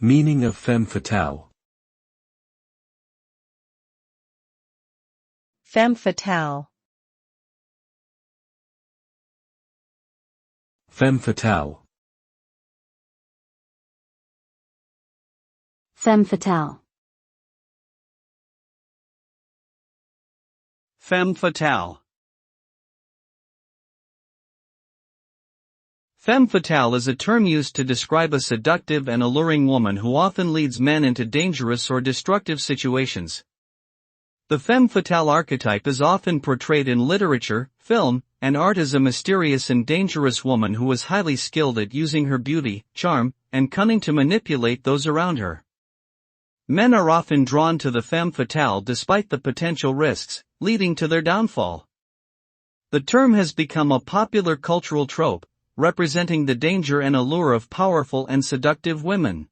Meaning of femme fatale. Femme fatale. Femme fatale. Femme fatale. Femme fatale. Femme fatale is a term used to describe a seductive and alluring woman who often leads men into dangerous or destructive situations. The femme fatale archetype is often portrayed in literature, film, and art as a mysterious and dangerous woman who is highly skilled at using her beauty, charm, and cunning to manipulate those around her. Men are often drawn to the femme fatale despite the potential risks, leading to their downfall. The term has become a popular cultural trope, representing the danger and allure of powerful and seductive women.